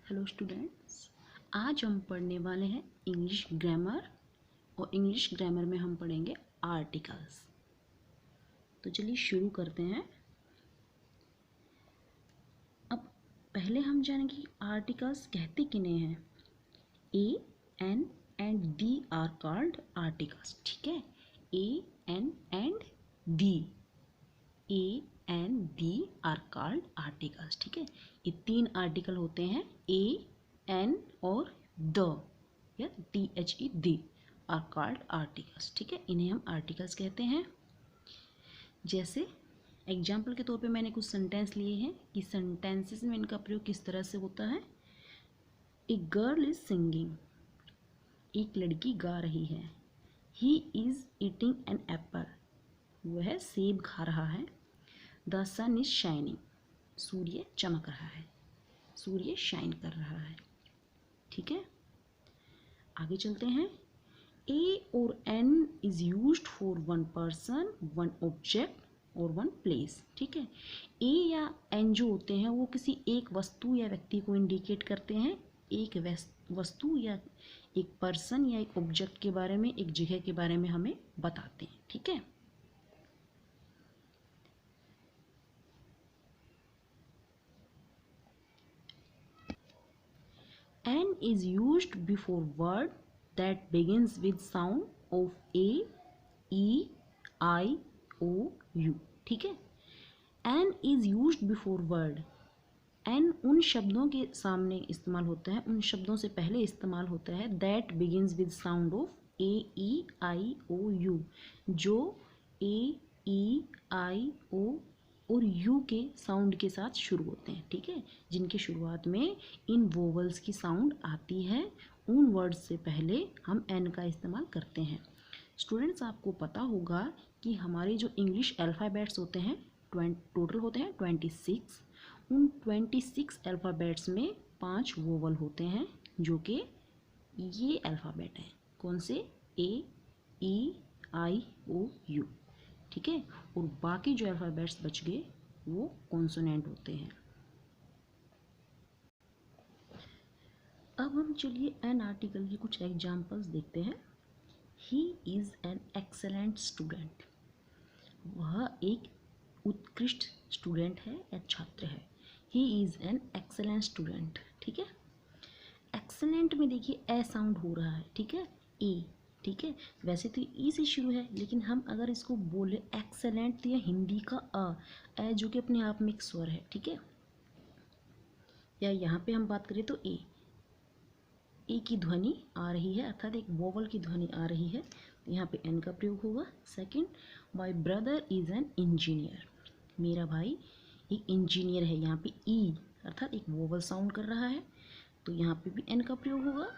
Hello students, आज हम पढ़ने वाले हैं इंग्लिश ग्रामर। और इंग्लिश ग्रामर में हम पढ़ेंगे आर्टिकल्स। तो चलिए शुरू करते हैं। अब पहले हम जानेंगे कि आर्टिकल्स कहते किन्हें हैं। A, an and the are called articles. ठीक है, a, an and the, a and the are called articles. ठीक है, ये तीन आर्टिकल होते हैं, ए, एन और द या THE, the are called articles. ठीक है, इन्हें हम आर्टिकल्स कहते हैं। जैसे एग्जाम्पल के तौर पे मैंने कुछ सेंटेंस लिए हैं कि सेंटेंसेस में इनका प्रयोग किस तरह से होता है। ए गर्ल इज सिंगिंग, एक लड़की गा रही है। He is eating an apple, वह सेब खा रहा है। द सन इज शाइनिंग, सूर्य चमक रहा है, सूर्य शाइन कर रहा है। ठीक है, आगे चलते हैं। ए और an is used for one person, one object और वन प्लेस। ठीक है, ए या एन जो होते हैं वो किसी एक वस्तु या व्यक्ति को इंडिकेट करते हैं, एक वस्तु या एक पर्सन या एक ऑब्जेक्ट के बारे में, एक जगह के बारे में हमें बताते हैं। ठीक है, N is used before word that begins with sound of A, E, I, O, U. ठीक है, N is used before word. N उन शब्दों के सामने इस्तेमाल होता है, उन शब्दों से पहले इस्तेमाल होता है that begins with sound of A, E, I, O, U, जो A, E, I, O और यू के साउंड के साथ शुरू होते हैं। ठीक है, जिनकी शुरुआत में इन वोवल्स की साउंड आती है, उन वर्ड्स से पहले हम एन का इस्तेमाल करते हैं। स्टूडेंट्स, आपको पता होगा कि हमारे जो इंग्लिश अल्फ़ाबेट्स होते हैं टोटल होते हैं 26। उन 26 अल्फ़ाबेट्स में 5 वोवल होते हैं, जो कि ये अल्फ़ाबेट हैं। कौन से? ए, ई, आई, ओ, यू। ठीक है, और बाकी जो अल्फ़ाबेट्स बच गए वो कॉन्सोनेंट होते हैं। अब हम चलिए एन आर्टिकल के कुछ एग्जांपल्स देखते हैं। He is an excellent student, वह एक उत्कृष्ट स्टूडेंट है या छात्र है। He is an excellent student. ठीक है, एक्सेलेंट में देखिए ए साउंड हो रहा है। ठीक है, ए। ठीक है, वैसे तो ई से शुरू है, लेकिन हम अगर इसको बोले एक्सेलेंट तो यह हिंदी का ए जो कि अपने आप में एक स्वर है। ठीक है, या यहाँ पे हम बात करें तो ए की ध्वनि आ रही है, अर्थात एक वोवल की ध्वनि आ रही है, तो यहाँ पे एन का प्रयोग होगा। Second, my brother is an engineer, मेरा भाई एक इंजीनियर है। यहाँ पे ई अर्थात एक वोवल साउंड कर रहा है, तो यहाँ पे भी एन का प्रयोग होगा।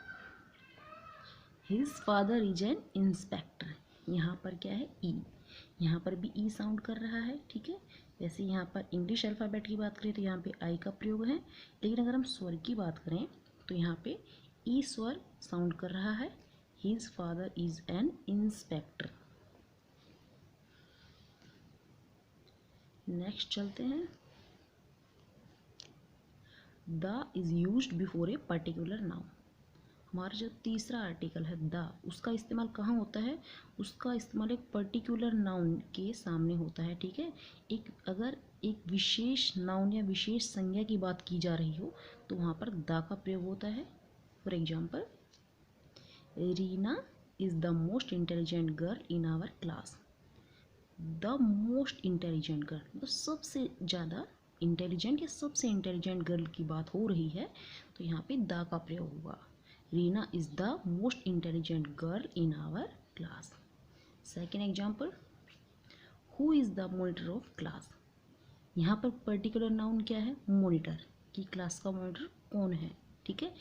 His father is an inspector, यहाँ पर क्या है? ई, यहाँ पर भी ई साउंड कर रहा है। ठीक है, वैसे यहाँ पर इंग्लिश अल्फ़ाबेट की बात करें तो यहाँ पे आई का प्रयोग है, लेकिन अगर हम स्वर की बात करें तो यहाँ पे ई स्वर साउंड कर रहा है। His father is an inspector. Next चलते हैं। The is used before a particular noun, हमारा जो तीसरा आर्टिकल है द, उसका इस्तेमाल कहाँ होता है? उसका इस्तेमाल एक पर्टिकुलर नाउन के सामने होता है। ठीक है, अगर एक विशेष नाउन या विशेष संज्ञा की बात की जा रही हो तो वहाँ पर द का प्रयोग होता है। For example, Reena is the most intelligent girl in our class. The most intelligent girl, मतलब सबसे ज़्यादा इंटेलिजेंट या सबसे इंटेलिजेंट गर्ल की बात हो रही है, तो यहाँ पे द का प्रयोग होगा। Reena is the most intelligent girl in our class. Second example, who is the monitor of class, यहाँ पर पर्टिकुलर नाउन क्या है? मॉनिटर, की क्लास का मॉनिटर कौन है। ठीक है,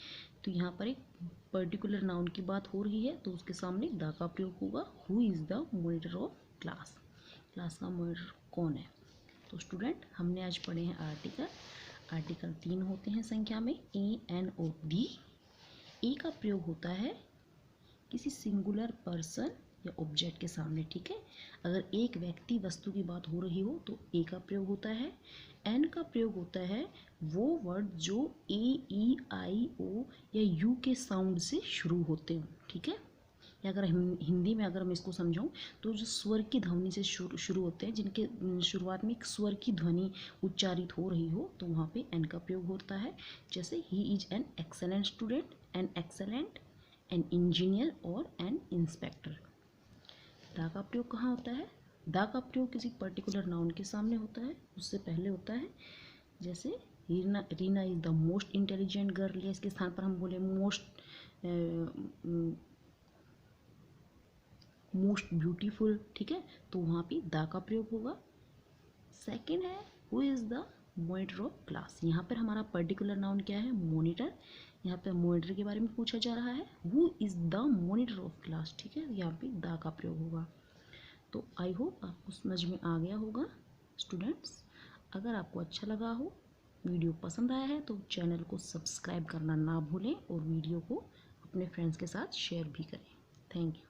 तो यहाँ पर एक पर्टिकुलर नाउन की बात हो रही है, तो उसके सामने द का प्रयोग होगा। Who is the monitor of class, class का मॉनिटर कौन है। तो स्टूडेंट, हमने आज पढ़े हैं आर्टिकल। आर्टिकल 3 होते हैं संख्या में, ए, एन और डी। ए का प्रयोग होता है किसी सिंगुलर पर्सन या ऑब्जेक्ट के सामने। ठीक है, अगर एक व्यक्ति वस्तु की बात हो रही हो तो ए का प्रयोग होता है। एन का प्रयोग होता है वो वर्ड जो ए ई आई ओ या यू के साउंड से शुरू होते हो, ठीक है। या अगर हिंदी में अगर मैं इसको समझाऊँ तो जो स्वर की ध्वनि से शुरू होते हैं, जिनके शुरुआत में एक स्वर की ध्वनि उच्चारित हो रही हो, तो वहाँ पे एन का प्रयोग होता है। जैसे he is an excellent student, an excellent, an engineer और एन इंस्पेक्टर। दा का प्रयोग कहाँ होता है? दा का प्रयोग किसी पर्टिकुलर नाउन के सामने होता है, उससे पहले होता है। जैसे Reena is the most intelligent girl, या इसके स्थान पर हम बोले मोस्ट ब्यूटीफुल, ठीक है, तो वहाँ पे दा का प्रयोग होगा। सेकंड है who is the monitor of class. यहाँ पर हमारा पर्टिकुलर नाउन क्या है? मॉनिटर। यहाँ पे मॉनिटर के बारे में पूछा जा रहा है, who is the monitor of class, ठीक है, यहाँ पे दा का प्रयोग होगा। तो आई होप आपको समझ में आ गया होगा स्टूडेंट्स। अगर आपको अच्छा लगा हो, वीडियो पसंद आया है, तो चैनल को सब्सक्राइब करना ना भूलें और वीडियो को अपने फ्रेंड्स के साथ शेयर भी करें। Thank you.